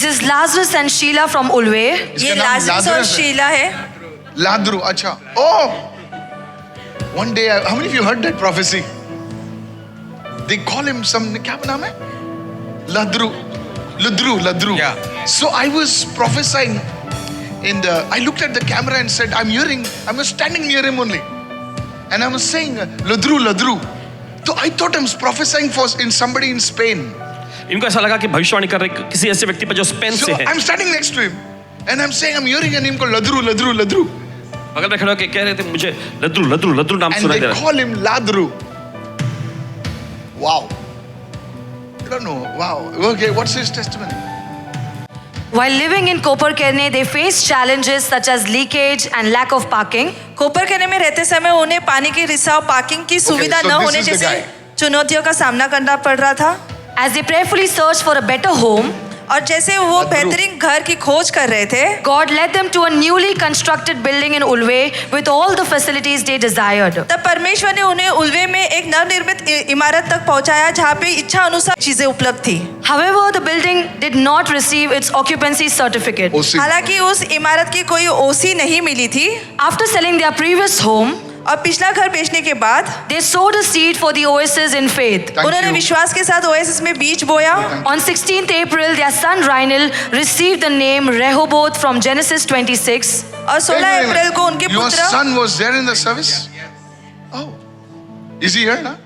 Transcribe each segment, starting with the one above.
This is Lazarus and Sheila from Ulve. ये Lazarus और शीला है. Ladru, acha. Oh! One day, how many of you heard that prophecy? They call him some, क्या नाम है? Ladru. Yeah. So I was prophesying I looked at the camera and said, I was standing near him only. And I was saying, Ladru. So I thought I was prophesying in somebody in Spain. इनको ऐसा लगा कि भविष्यवाणी कर रहे किसी ऐसे व्यक्ति पर जो स्पेन So से है. I'm standing next to him. And I'm saying, I'm hearing a name called Ladru. बगल में खड़े होकर कह रहे थे मुझे लद्रू नाम And सुनाई दे they रहा है. call him Ladru. Wow. I don't know. Wow. Okay, what's his testimony? While living in Koperkerne, they faced challenges such as leakage and lack of parking. कोपरखेरने में रहते समय उन्हें पानी के रिसाव, पार्किंग की सुविधा so न this होने is the जैसे guy. चुनौतियों का सामना करना पड़ रहा था. As they prayerfully searched for a better home, और जैसे वो बेहतरीन घर की खोज कर रहे थे, God led them to a newly constructed building in Ulve with all the facilities they desired. तब परमेश्वर ने उन्हें उल्वे में एक नवनिर्मित इमारत तक पहुंचाया जहां पे इच्छा अनुसार चीजें उपलब्ध थी. However, the building did not receive its occupancy certificate. OC. हालांकि उस इमारत की कोई ओसी नहीं मिली थी. After selling their previous home, और पिछला घर बेचने के बाद they sowed a seed for the oasis in faith. Thank उन्होंने you. विश्वास के साथ ओएसिस में बीज बोया. On 16th April, their son Reinel received the name Rehoboth from Genesis 26. और 16 अप्रैल को उनके Your पुत्र son was there in the service? Oh. Is he here now?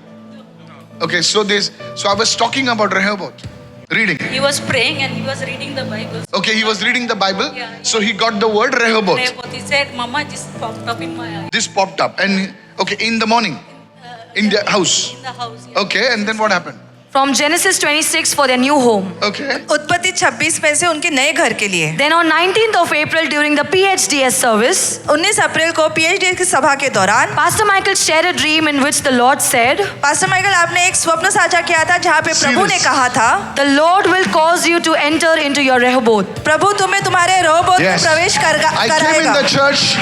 Okay, so I was talking about Rehoboth. Reading. He was praying and he was reading the Bible. Okay, he was reading the Bible. Yeah. So he got the word Rehoboth. Rehoboth. He said, Mama, this popped up in my eye. This popped up. And okay, in the morning. In the house. In the house. Yeah. Okay, and then what happened? From Genesis 26 for their new home. Okay. उत्पत्ति 26 में से उनके नए घर के लिए. Then on 19th of April during the PHDS service, 19 अप्रैल को PhD की सभा के दौरान Pastor Michael shared a dream in which the Lord said, pastor Michael आपने एक स्वप्न साझा किया था जहाँ पे प्रभु ने Serious. कहा था, the Lord will cause you to enter into your Rehoboth. प्रभु तुम्हें तुम्हारे रहोबोत में Yes. प्रवेश I came in कराएगा. the church.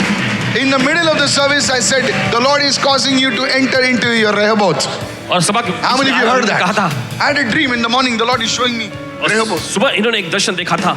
In the middle of the service, I said, the Lord is causing you to enter into your Rehoboth. और सभा के How many of you heard that? कहा था. I had a dream in the morning. The Lord is showing me और Rehoboth. सुबह इन्होंने एक दर्शन देखा था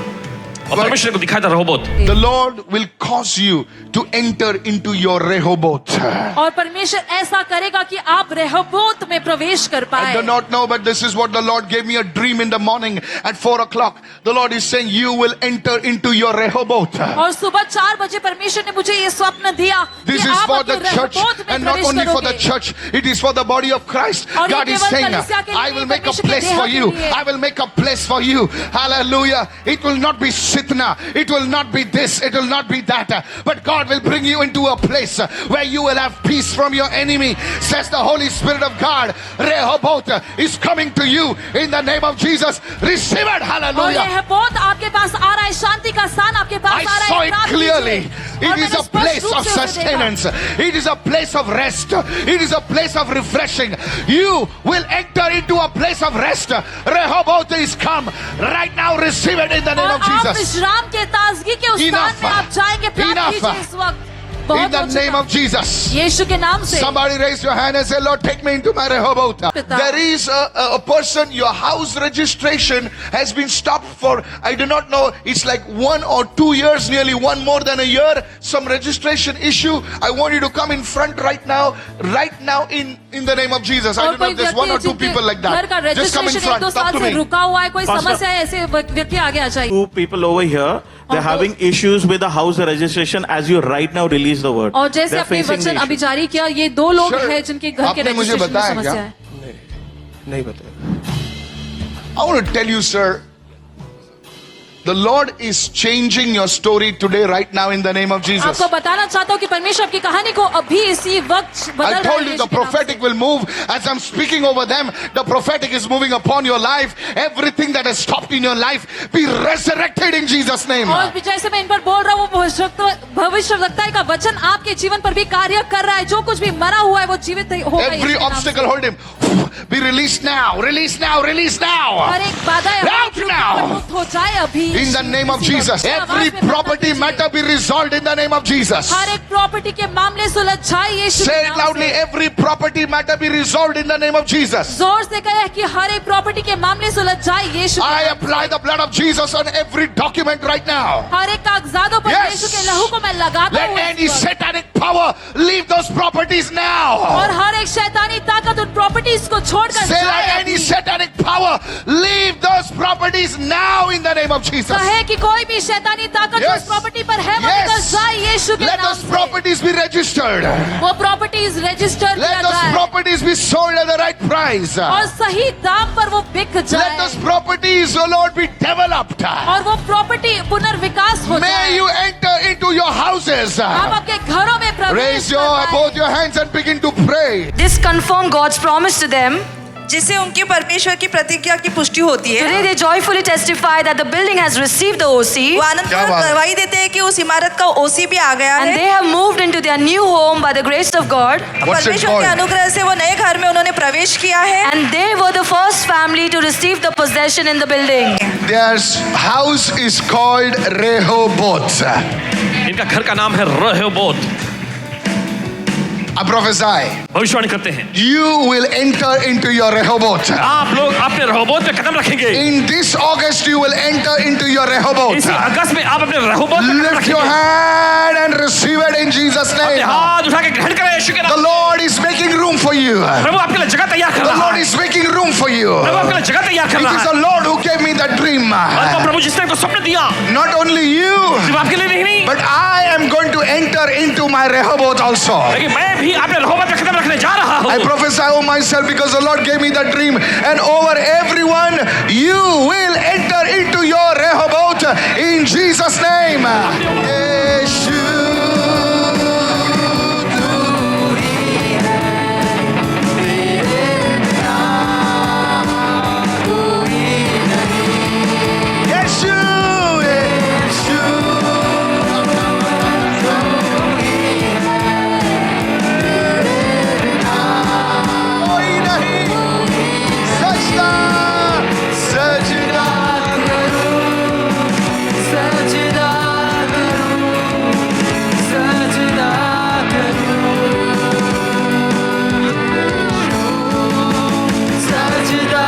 और परमेश्वर को दिखाया था Rehoboth. The Lord will cause you to enter into your Rehoboth. और परमेश्वर ऐसा करेगा कि आप रेहोबोत में प्रवेश कर I पाए. do not know, but this is what the Lord gave me a dream in the morning at 4 o'clock. The Lord is saying, you will enter into your Rehoboth. और सुबह 4 बजे परमेश्वर ने मुझे ये स्वप्न दिया This कि is आप for the अपने church, रेहोबोत में and not प्रवेश only for the करोगे. church, it is for the body of Christ. और ये God is केवल saying, कलीसिया के लिए I will नहीं, make a परमेश्वर के place देह for के you. लिए. I will make a place for you. Hallelujah. It will not be Sitna. It will not be this. It will not be that. But God will bring you into a place where you will have peace from your enemy, says the Holy Spirit of God. Rehoboth is coming to you in the name of Jesus. Receive it. और Hallelujah. रेहोबोत आपके पास आ रहा है, शांति का स्थान आपके पास I आ रहा saw है. it प्राप्त clearly. कीजिए. It और is मैंने a स्पष्ट place रूप of से उसे देखा. sustenance. It is a place of rest. It is a place of refreshing. You will enter into a place of rest. Rehoboth is come. Right now, receive it in the name और of आप Jesus. विश्राम के ताजगी के उस स्थान Enough. में आप जाएंगे. प्राप्त Enough. कीजिए इस वक्त. In बहुत the हो name चुका. of Jesus. यीशु के नाम से. Somebody raise your hand and say, Lord, take me into my Rehoboth. There is a person, your house registration has been stopped for, I do not know, it's like 1 or 2 years, nearly one more than a year, some registration issue. I want you to come in front right now in the name of Jesus. I और don't know कोई if there's 1 or 2 व्यक्ति people like घर का that. Just come in registration 1-2 front, talk साल to से me. रुका हुआ है, कोई Pastor. समस्या है, ऐसे व्यक्ति आगे आ जाइए. 2 people over here, they're having issues with the house registration as you right now release the word. और जैसे They're अपने facing the वचन अभी issue. जारी किया, ये 2 लोग Sure. हैं जिनके घर के आपने मुझे रजिस्ट्रेशन में बताया समस्या क्या? है. नहीं बताया. I want to tell you, sir, the Lord is changing your story today, right now, in the name of Jesus. आपको बताना चाहता हूँ कि परमेश्वर आपकी कहानी को अभी इसी वक्त बदल I रहा told है you the यीशु के नाम से. prophetic will move as I'm speaking over them. The prophetic is moving upon your life. Everything that has stopped in your life be resurrected in Jesus' name. और जैसे मैं इन पर बोल रहा हूँ, वो भविष्यवक्ता का वचन आपके जीवन पर भी कार्य कर रहा है. जो कुछ भी मरा हुआ है वो जीवित होगा. Every यीशु के नाम obstacle, से. hold him. Be released now. Release now. Release now. हर एक बाधा Out now. मुक्त हो जाए अभी. In the name of Jesus. Every property matter be resolved in the name of Jesus. हर एक प्रॉपर्टी के मामले सुलझ जाए यीशु के Say it नाम loudly. से। Every property matter be resolved in the name of Jesus. जोर से कहे कि हर एक प्रॉपर्टी के मामले सुलझ जाए यीशु के I नाम apply the blood of Jesus on every document right now. से। हर एक कागजातों पर Yes. यीशु के लहू को मैं लगाता Let हूँ any इस पर। satanic power leave those properties now. और हर एक शैतानी ताकत उन प्रॉपर्टीज को छोड़कर Say जाए let any अभी। satanic power leave those properties now in the name of Jesus. कहे कि कोई भी शैतानी ताकत Yes. उस प्रॉपर्टी पर है वो Yes. निकल जाए यीशु के Let नाम those से। properties be registered. वो प्रॉपर्टीज रजिस्टर Let किया those जाए properties be sold at the right price. और सही दाम पर वो बिक Let जाए those properties, oh Lord, be developed. और वो प्रॉपर्टी पुनर्विकास हो May जाए। you enter into your houses. आप आपके घरों में प्रवेश Raise कर both पाएं। your hands and begin to pray. This confirmed God's promise to them. जिससे उनकी परमेश्वर की प्रतिज्ञा की पुष्टि होती है। Today they joyfully testify that the building has received the OC वो आनंद क्या बात है? गवाही देते हैं कि उस इमारत का ओसी भी आ गया and है। they have moved into their new home by the grace of God. What's it परमेश्वर के called? अनुग्रह से वो नए घर में उन्होंने प्रवेश किया है। And they were the first family to receive the possession in the building. Their house is called Rehoboth. इनका घर का नाम है रहोबोत। I prophesy. भविष्यवाणी करते हैं You will enter into your Rehoboth. आप लोग अपने रहोबोत पे कदम रखेंगे। In this August, you will enter into your Rehoboth. इसी अगस्त में आप अपने रहोबोत पे कदम Lift your रखेंगे। hand and receive it in Jesus' अपने name. हाथ उठा के ग्रहण करें यीशु के The नाम। Lord is making room for you. प्रभु आपके लिए जगह तैयार कर The रहा Lord है। is making room for you. प्रभु आपके लिए जगह तैयार कर It रहा is है। the Lord who gave me that dream. और वो प्रभु जिसने को स्वप्न दिया Not only you, सिर्फ आपके लिए नहीं but I am going to enter into my Rehoboth also. लेकिन मैं भी अपने रहोबोत पे कदम रखने जा रहा I हूँ। prophesy over myself because the Lord gave me that dream, and over everyone, you will enter into your Rehoboth in Jesus' name. Yeshu. Yeshu, Yeshu. कोई नहीं सजदा सजदा सजदा सजदा सजदा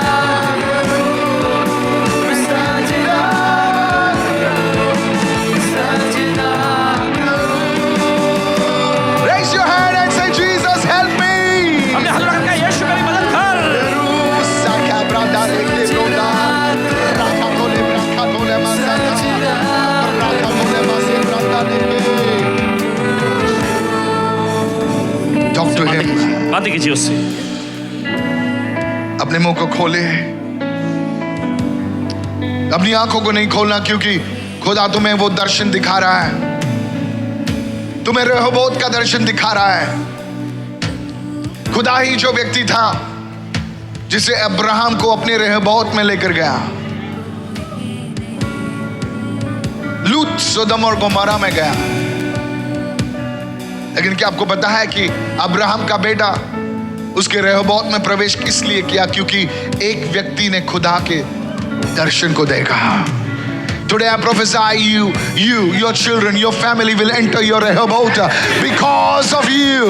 सजदा Raise your hand and say, Jesus, help me. अपने हाथ उठा के यीशु मेरी मदद कर। Talk to him. बातें कीजिए उससे। अपने मुंह को खोले, अपनी आंखों को नहीं खोलना, क्योंकि खुदा तुम्हें वो दर्शन दिखा रहा है, तुम्हें रेहोबोत का दर्शन दिखा रहा है। खुदा ही जो व्यक्ति था जिसे अब्राहम को अपने रेहोबोत में लेकर गया। लूत सोदम और गोमोरा में गया, लेकिन क्या आपको पता है कि अब्राहम का बेटा उसके रेहोबोत में प्रवेश किस लिए किया? क्योंकि एक व्यक्ति ने खुदा के दर्शन को देखा। Today I prophesy your children, your family will enter your Rehoboth because of you.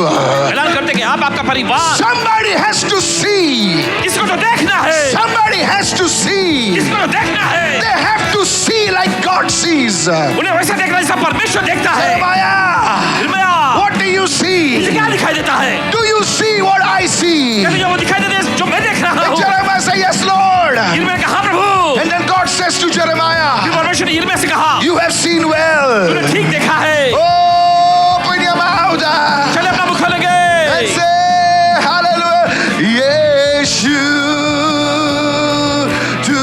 ऐलान करते कि आप आपका परिवार Somebody has to see. किसको तो देखना है। Somebody has to see. किसको तो देखना है। They have to see like God sees. उन्हें वैसा देखना जैसा परमेश्वर देखता है। Jeremiah, यिर्मयाह, what do you मुझे see? क्या दिखाई देता है? Do you see what I see? कहते जो वो दिखाई देता है जो मैं देख रहा And हूँ। Jeremiah say, yes, Lord. यिर्मयाह ने कहा प्रभु। And then God says to फिर Jeremiah, परमेश्वर ने यिर्मयाह से कहा you have seen well. तूने ठीक देखा है। Open your mouth चले अपना मुख and खोलेंगे। say hallelujah. Yeshu tu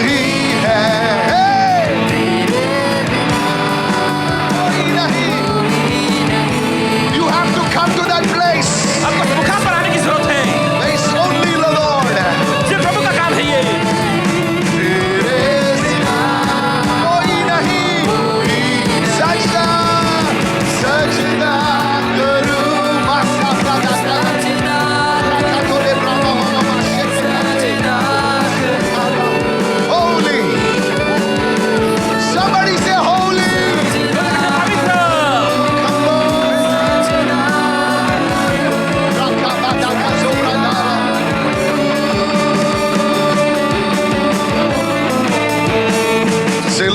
hi hai. Koi nahi. You have to come to that place. आपको मुकाम पर आने की जरूरत है। There is only the Lord. ये प्रभु का काम है ये। Koi nahi. Sajda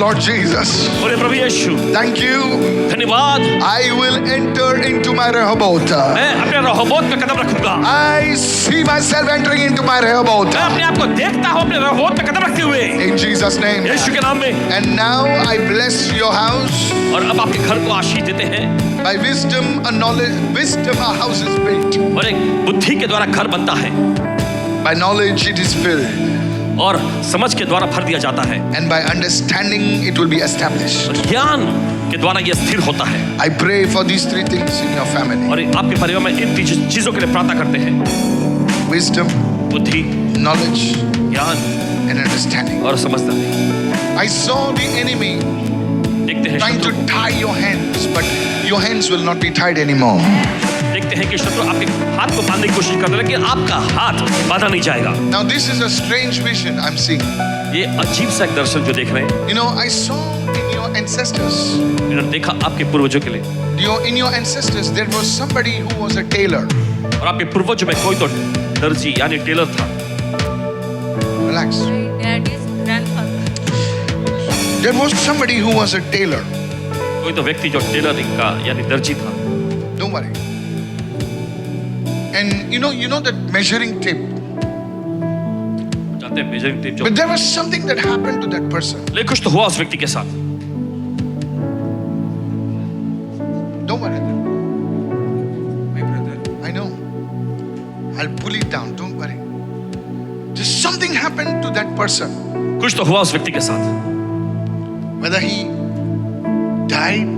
Lord Jesus. बोले प्रभु यीशु Thank you. धन्यवाद। I will enter into my Rehoboth. मैं अपने रहोबोत में कदम रखूंगा। I see myself entering into my Rehoboth. मैं अपने आप को देखता हूँ अपने रहोबोत में कदम रखते हुए In Jesus' name. यीशु के नाम में। And now I bless your house. और अब आपके घर को आशीष देते हैं। By wisdom and knowledge, wisdom a house is built. और एक बुद्धि के द्वारा घर बनता है By knowledge it is filled. और समझ के द्वारा भर दिया जाता है And by understanding it will be established. और ज्ञान के द्वारा यह स्थिर होता है। I pray for these three things in your family. और आपके परिवार में इन तीन चीजों के लिए प्रार्थना करते हैं। Wisdom, बुद्धि, knowledge, ज्ञान and understanding. और समझदारी। I saw the enemy देखते हैं trying to शत्रु, tie your hands, but your hands will not be tied anymore. देखते हैं कि शत्रु आपके हाथ को बांधने की कोशिश कर रहे हैं, लेकिन आपका हाथ बांधा नहीं जाएगा। Now this is a strange vision I'm seeing. ये अजीब सा एक दर्शन जो देख रहे हैं, You know, I saw in your ancestors, इन्होंने देखा आपके पूर्वजों के लिए। in your ancestors there was somebody who was a tailor. और आपके पूर्वजों में कोई तो दर्जी यानी टेलर था। Relax. My daddy's grandfather. There was somebody who was a tailor. कोई तो व्यक्ति जो टेलर का यानी दर्जी था। Don't worry. And you know that measuring tape. जानते हैं मेजरिंग टेप जो, But there was something that happened to that person. लेकिन कुछ तो हुआ उस व्यक्ति के साथ। Don't worry. My brother. I know. I'll pull it down. Don't worry. Just something happened to that person. कुछ तो हुआ उस व्यक्ति के साथ। Whether he died,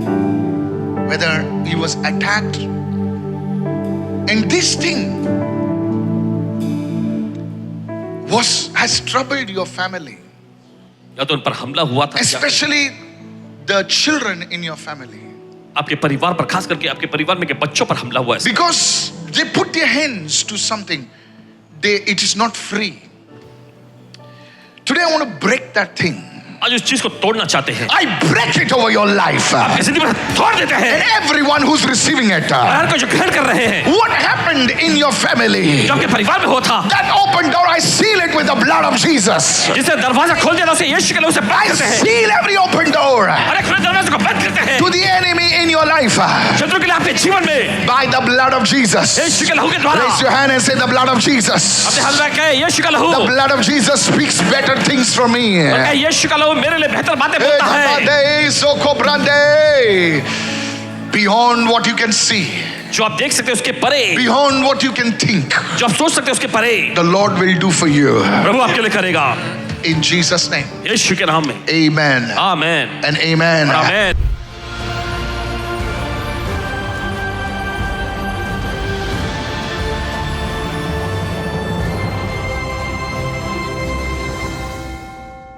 whether he was attacked. And this thing has troubled your family. या तो उन पर हमला हुआ था, Especially the children in your family. आपके परिवार पर, खास करके आपके परिवार में के बच्चों पर हमला हुआ है। Because they put their hands to something. It is not free. Today I want to break that thing. आज उस चीज को तोड़ना चाहते हैं। I break it over your life. आपकी जिंदगी में तोड़ देते हैं। And everyone who's receiving it. हर कोई जो ग्रहण कर रहे हैं, What happened in your family? जो आपके परिवार में हुआ था, That open door, I seal it with the blood of Jesus. जिसे दरवाजा खोल दिया उसे यीशु के नाम से बंद I करते हैं। seal every open door हर एक खुले दरवाजे को बंद करते हैं। to the enemy in your life शत्रु के लिए आपके जीवन में by the blood of Jesus. यीशु के लहू के द्वारा। Raise your hand and say the blood of Jesus. अपने हाथ में कहे यीशु का लहू। The blood of Jesus speaks better things for me. और कहे यीशु का लहू मेरे लिए बेहतर बातें बोलता है। Beyond what you can see, जो आप देख सकते हैं उसके परे, beyond what you can think, जो आप सोच सकते हैं उसके परे, the Lord will do for you. प्रभु आपके लिए करेगा। In Jesus' name. यीशु के नाम में। Amen. Amen. And amen. Amen.